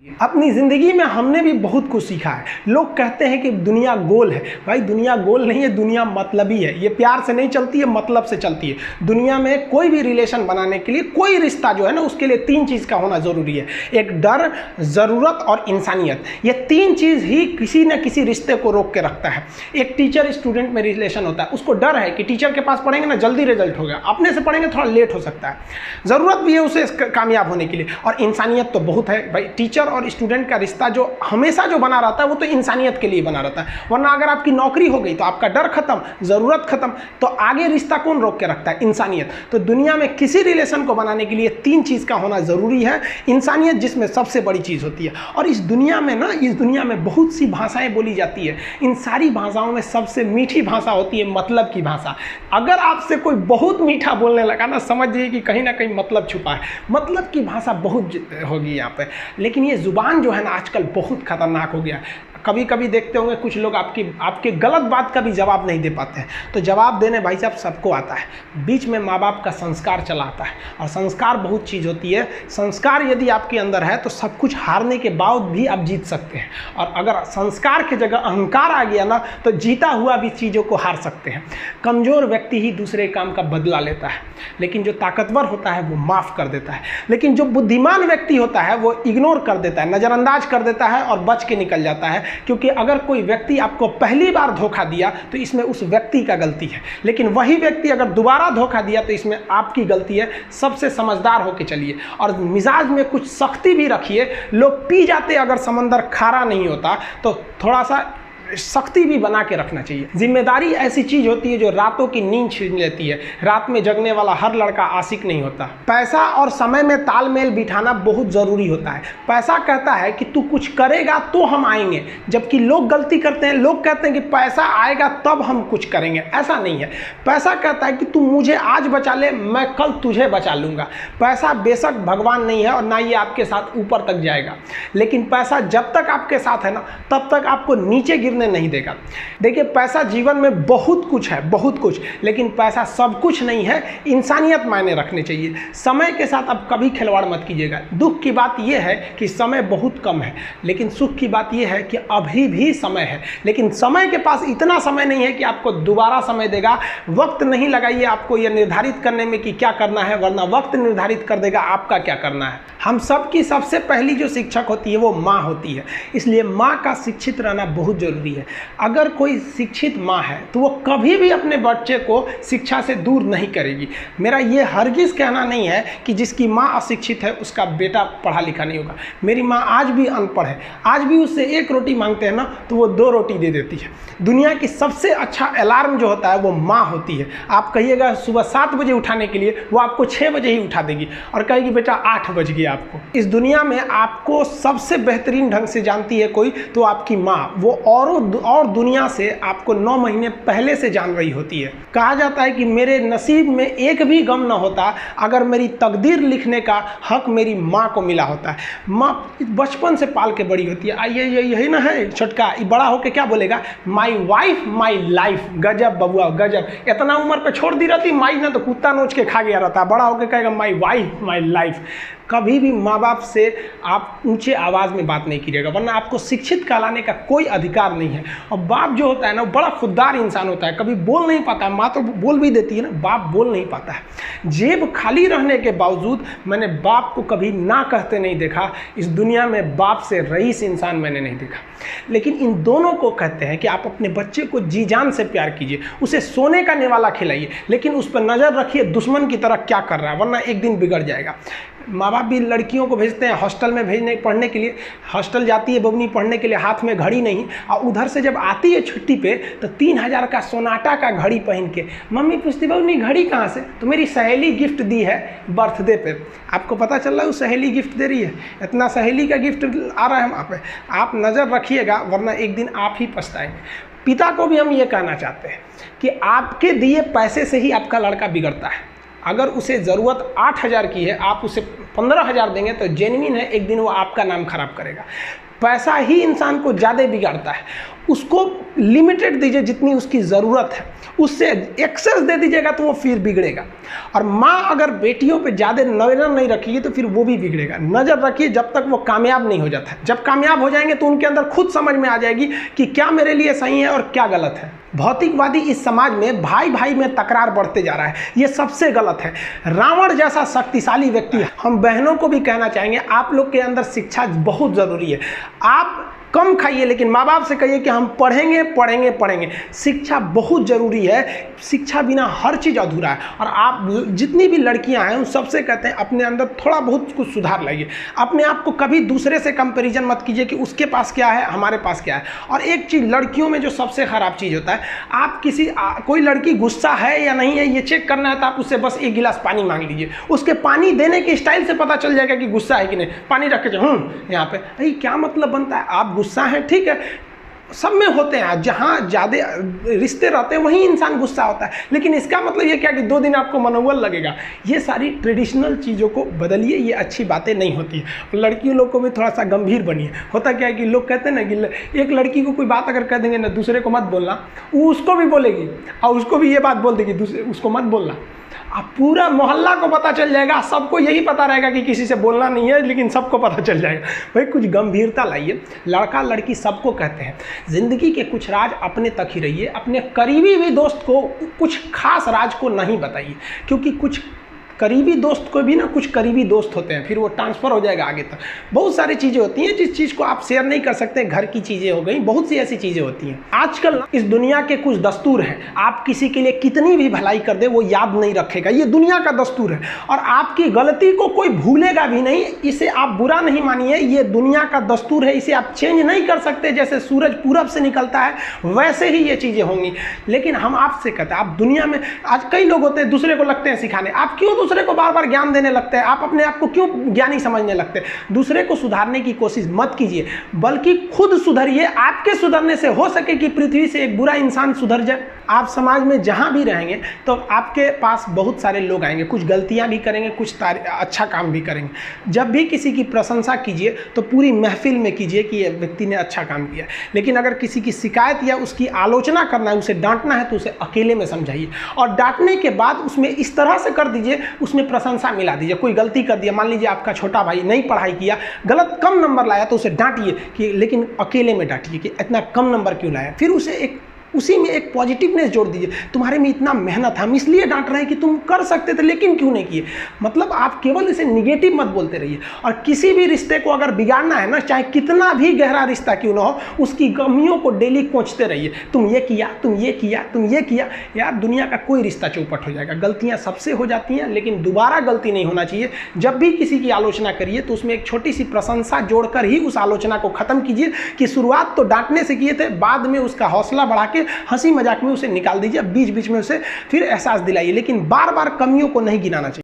अपनी ज़िंदगी में हमने भी बहुत कुछ सीखा है। लोग कहते हैं कि दुनिया गोल है। भाई दुनिया गोल नहीं है, दुनिया मतलबी है। ये प्यार से नहीं चलती है, मतलब से चलती है। दुनिया में कोई भी रिलेशन बनाने के लिए, कोई रिश्ता जो है ना, उसके लिए तीन चीज़ का होना ज़रूरी है। एक डर, ज़रूरत और इंसानियत। ये तीन चीज़ ही किसी न किसी रिश्ते को रोक के रखता है। एक टीचर स्टूडेंट में रिलेशन होता है, उसको डर है कि टीचर के पास पढ़ेंगे ना जल्दी रिजल्ट होगा, अपने से पढ़ेंगे थोड़ा लेट हो सकता है। ज़रूरत भी है उसे कामयाब होने के लिए, और इंसानियत तो बहुत है भाई। टीचर और स्टूडेंट का रिश्ता जो हमेशा जो बना रहता है वो तो इंसानियत के लिए बना रहता है। वरना अगर आपकी नौकरी हो गई तो आपका डर खत्म, ज़रूरत खत्म, तो आगे रिश्ता कौन रोक के रखता है? इंसानियत। तो दुनिया में किसी रिलेशन को बनाने के लिए तीन चीज़ का होना ज़रूरी है। इंसानियत जिसमें सबसे बड़ी चीज़ होती है। और इस दुनिया में बहुत सी भाषाएं बोली जाती है। इन सारी भाषाओं में सबसे मीठी भाषा होती है मतलब की भाषा। अगर आपसे कोई बहुत मीठा बोलने लगा ना, समझिए कि कहीं ना कहीं मतलब छुपा है। मतलब की भाषा बहुत होगी यहाँ पे। लेकिन ये जुबान जो है ना आजकल बहुत खतरनाक हो गया। कभी कभी देखते होंगे कुछ लोग आपके गलत बात का भी जवाब नहीं दे पाते हैं। तो जवाब देने भाई साहब सबको आता है। बीच में माँ बाप का संस्कार चला आता है, और संस्कार बहुत चीज़ होती है। संस्कार यदि आपके अंदर है तो सब कुछ हारने के बाद भी आप जीत सकते हैं। और अगर संस्कार की जगह अहंकार आ गया ना, तो जीता हुआ भी चीज़ों को हार सकते हैं। कमज़ोर व्यक्ति ही दूसरे काम का बदला लेता है, लेकिन जो ताकतवर होता है वो माफ़ कर देता है। लेकिन जो बुद्धिमान व्यक्ति होता है वो इग्नोर कर देता है, नज़रअंदाज कर देता है और बच के निकल जाता है। क्योंकि अगर कोई व्यक्ति आपको पहली बार धोखा दिया तो इसमें उस व्यक्ति का गलती है, लेकिन वही व्यक्ति अगर दोबारा धोखा दिया तो इसमें आपकी गलती है। सबसे समझदार होके चलिए, और मिजाज में कुछ सख्ती भी रखिए। लोग पी जाते अगर समंदर खारा नहीं होता, तो थोड़ा सा सख्ती भी बना के रखना चाहिए। जिम्मेदारी ऐसी चीज होती है जो रातों की नींद छीन लेती है। रात में जगने वाला हर लड़का आशिक नहीं होता। पैसा और समय में तालमेल बिठाना बहुत जरूरी होता है। पैसा कहता है कि तू कुछ करेगा तो हम आएंगे, जबकि लोग गलती करते हैं। लोग कहते हैं कि पैसा आएगा तब हम कुछ करेंगे। ऐसा नहीं है। पैसा कहता है कि तू मुझे आज बचा ले, मैं कल तुझे बचा लूंगा। पैसा बेशक भगवान नहीं है और ना ये आपके साथ ऊपर तक जाएगा, लेकिन पैसा जब तक आपके साथ है ना, तब तक आपको नीचे गिरने नहीं देगा। देखिए, पैसा जीवन में बहुत कुछ है, बहुत कुछ, लेकिन पैसा सब कुछ नहीं है। इंसानियत मायने रखने चाहिए। समय के साथ आप कभी खिलवाड़ मत कीजिएगा। दुख की बात यह है कि समय बहुत कम है, लेकिन सुख की बात यह है कि अभी भी समय है। लेकिन समय के पास इतना समय नहीं है कि आपको दोबारा समय देगा। वक्त नहीं लगाइए आपको यह निर्धारित करने में कि क्या करना है, वरना वक्त निर्धारित कर देगा आपका क्या करना है। हम सब की सबसे पहली जो शिक्षक होती है वो माँ होती है, इसलिए माँ का शिक्षित रहना बहुत जरूरी है। अगर कोई शिक्षित माँ है तो वो कभी भी अपने बच्चे को शिक्षा से दूर नहीं करेगी। मेरा ये हरगिज़ कहना नहीं है कि जिसकी माँ अशिक्षित है उसका बेटा पढ़ा लिखा नहीं होगा। मेरी माँ आज भी अनपढ़ है, आज भी उससे एक रोटी मांगते हैं ना तो वो 2 रोटी दे देती है। दुनिया की सबसे अच्छा अलार्म जो होता है वो माँ होती है। आप कहिएगा सुबह 7 बजे उठाने के लिए, वो आपको 6 बजे ही उठा देगी और कहेगी बेटा 8 बज गया आपको। इस दुनिया में आपको सबसे बेहतरीन ढंग से जानती है कोई तो आपकी माँ। वो और दुनिया से आपको 9 महीने पहले से जान रही होती है। कहा जाता है कि मेरे नसीब में एक भी गम ना होता अगर मेरी तकदीर लिखने का हक मेरी माँ को मिला होता है। माँ बचपन से पाल के बड़ी होती है। आइए यही ना है छोटका, बड़ा होके क्या बोलेगा? My wife my life. गजब बबुआ गजब। इतना उम्र पे छोड़ दी रहती माई ना तो कुत्ता नोच के खा गया रहता। बड़ा होके कहेगा माई वाइफ माई लाइफ। कभी भी माँ बाप से आप ऊंचे आवाज़ में बात नहीं कीजिएगा, वरना आपको शिक्षित कहलाने का कोई अधिकार नहीं है। और बाप जो होता है ना, बड़ा खुददार इंसान होता है, कभी बोल नहीं पाता है। माँ तो बोल भी देती है ना, बाप बोल नहीं पाता है। जेब खाली रहने के बावजूद मैंने बाप को कभी ना कहते नहीं देखा। इस दुनिया में बाप से रईस इंसान मैंने नहीं देखा। लेकिन इन दोनों को कहते हैं कि आप अपने बच्चे को जी जान से प्यार कीजिए, उसे सोने का निवाला खिलाइए, लेकिन उस पर नज़र रखिए दुश्मन की तरह क्या कर रहा है, वरना एक दिन बिगड़ जाएगा। माँ बाप भी लड़कियों को भेजते हैं हॉस्टल में पढ़ने के लिए। हॉस्टल जाती है बबनी पढ़ने के लिए, हाथ में घड़ी नहीं, और उधर से जब आती है छुट्टी पे तो 3000 का सोनाटा का घड़ी पहन के मम्मी पूछती बबनी घड़ी कहाँ से? तो मेरी सहेली गिफ्ट दी है बर्थडे पे। आपको पता चल रहा है वो सहेली गिफ्ट दे रही है? इतना सहेली का गिफ्ट आ रहा है वहाँ पे। आप नज़र रखिएगा, वरना एक दिन आप ही पछताएंगे। पिता को भी हम ये कहना चाहते हैं कि आपके दिए पैसे से ही आपका लड़का बिगड़ता है। अगर उसे ज़रूरत 8000 की है, आप उसे 15000 देंगे तो जेन्युइन है, एक दिन वो आपका नाम खराब करेगा। पैसा ही इंसान को ज़्यादा बिगाड़ता है। उसको लिमिटेड दीजिए जितनी उसकी ज़रूरत है, उससे एक्सेस दे दीजिएगा तो वो फिर बिगड़ेगा। और माँ अगर बेटियों पे ज़्यादा नज़र नहीं रखिए तो फिर वो भी बिगड़ेगा। नज़र रखिए जब तक वो कामयाब नहीं हो जाता है। जब कामयाब हो जाएंगे तो उनके अंदर खुद समझ में आ जाएगी कि क्या मेरे लिए सही है और क्या गलत है। भौतिकवादी इस समाज में भाई भाई में तकरार बढ़ते जा रहा है, ये सबसे गलत है। रावण जैसा शक्तिशाली व्यक्ति है। हम बहनों को भी कहना चाहेंगे, आप लोग के अंदर शिक्षा बहुत ज़रूरी है। आप कम खाइए लेकिन माँ बाप से कहिए कि हम पढ़ेंगे पढ़ेंगे पढ़ेंगे। शिक्षा बहुत ज़रूरी है, शिक्षा बिना हर चीज़ अधूरा है। और आप जितनी भी लड़कियां हैं उन सबसे कहते हैं अपने अंदर थोड़ा बहुत कुछ सुधार लाइए। अपने आप को कभी दूसरे से कंपैरिजन मत कीजिए कि उसके पास क्या है हमारे पास क्या है। और एक चीज़ लड़कियों में जो सबसे ख़राब चीज़ होता है, आप कोई लड़की गुस्सा है या नहीं है ये चेक करना है तो आप उससे बस एक गिलास पानी मांग लीजिए। उसके पानी देने के स्टाइल से पता चल जाएगा कि गुस्सा है कि नहीं। पानी रख के यहाँ पे भाई क्या मतलब बनता है। आप गुस्सा है ठीक है, सब में होते हैं, जहाँ ज़्यादा रिश्ते रहते हैं वहीं इंसान गुस्सा होता है। लेकिन इसका मतलब ये क्या कि 2 दिन आपको मनोबल लगेगा। ये सारी ट्रेडिशनल चीज़ों को बदलिए, ये अच्छी बातें नहीं होती है। लड़कियों लोग को भी थोड़ा सा गंभीर बनिए। होता क्या है कि लोग कहते हैं ना कि एक लड़की को कोई बात अगर कह देंगे ना दूसरे को मत बोलना, वो उसको भी बोलेगी और उसको भी ये बात बोल देगी दूसरे उसको मत बोलना। अब पूरा मोहल्ला को पता चल जाएगा, सबको यही पता रहेगा कि किसी से बोलना नहीं है, लेकिन सबको पता चल जाएगा। भाई कुछ गंभीरता लाइए। लड़का लड़की सबको कहते हैं, ज़िंदगी के कुछ राज अपने तक ही रहिए। अपने करीबी भी दोस्त को कुछ खास राज को नहीं बताइए, क्योंकि कुछ करीबी दोस्त को भी ना कुछ करीबी दोस्त होते हैं, फिर वो ट्रांसफ़र हो जाएगा आगे तक। बहुत सारी चीज़ें होती हैं जिस चीज़ को आप शेयर नहीं कर सकते। घर की चीज़ें हो गई, बहुत सी ऐसी चीज़ें होती हैं। आजकल इस दुनिया के कुछ दस्तूर हैं, आप किसी के लिए कितनी भी भलाई कर दे वो याद नहीं रखेगा। ये दुनिया का दस्तूर है और आपकी गलती को कोई भूलेगा भी नहीं। इसे आप बुरा नहीं मानिए, ये दुनिया का दस्तूर है, इसे आप चेंज नहीं कर सकते। जैसे सूरज पूरब से निकलता है वैसे ही ये चीज़ें होंगी। लेकिन हम आपसे कहते हैं, आप दुनिया में आज कई लोग होते हैं दूसरे को लगते हैं सिखाने। आप क्यों दूसरे को बार बार ज्ञान देने लगते हैं? आप अपने आप को क्यों ज्ञानी समझने लगते हैं? दूसरे को सुधारने की कोशिश मत कीजिए, बल्कि खुद सुधरिए। आपके सुधरने से हो सके कि पृथ्वी से एक बुरा इंसान सुधर जाए। आप समाज में जहां भी रहेंगे तो आपके पास बहुत सारे लोग आएंगे, कुछ गलतियां भी करेंगे, कुछ अच्छा काम भी करेंगे। जब भी किसी की प्रशंसा कीजिए तो पूरी महफिल में कीजिए कि ये व्यक्ति ने अच्छा काम किया। लेकिन अगर किसी की शिकायत या उसकी आलोचना करना है, उसे डांटना है, तो उसे अकेले में समझाइए। और डांटने के बाद उसमें इस तरह से कर दीजिए, उसमें प्रशंसा मिला दीजिए। कोई गलती कर दिया, मान लीजिए आपका छोटा भाई नहीं पढ़ाई किया, गलत कम नंबर लाया, तो उसे डांटिए कि, लेकिन अकेले में डांटिए कि इतना कम नंबर क्यों लाया। फिर उसे उसी में एक पॉजिटिवनेस जोड़ दीजिए। तुम्हारे में इतना मेहनत है, हम इसलिए डांट रहे हैं कि तुम कर सकते थे लेकिन क्यों नहीं किए। मतलब आप केवल इसे निगेटिव मत बोलते रहिए। और किसी भी रिश्ते को अगर बिगाड़ना है ना, चाहे कितना भी गहरा रिश्ता क्यों ना हो, उसकी कमियों को डेली कोंचते रहिए। तुम ये किया, तुम ये किया, तुम ये किया। यार दुनिया का कोई रिश्ता चौपट हो जाएगा। गलतियां सबसे हो जाती हैं, लेकिन दोबारा गलती नहीं होना चाहिए। जब भी किसी की आलोचना करिए तो उसमें एक छोटी सी प्रशंसा जोड़कर ही उस आलोचना को खत्म कीजिए कि शुरुआत तो डांटने से किए थे, बाद में उसका हौसला बढ़ा के हंसी मजाक में उसे निकाल दीजिए। बीच बीच में उसे फिर एहसास दिलाइए, लेकिन बार बार कमियों को नहीं गिनाना चाहिए।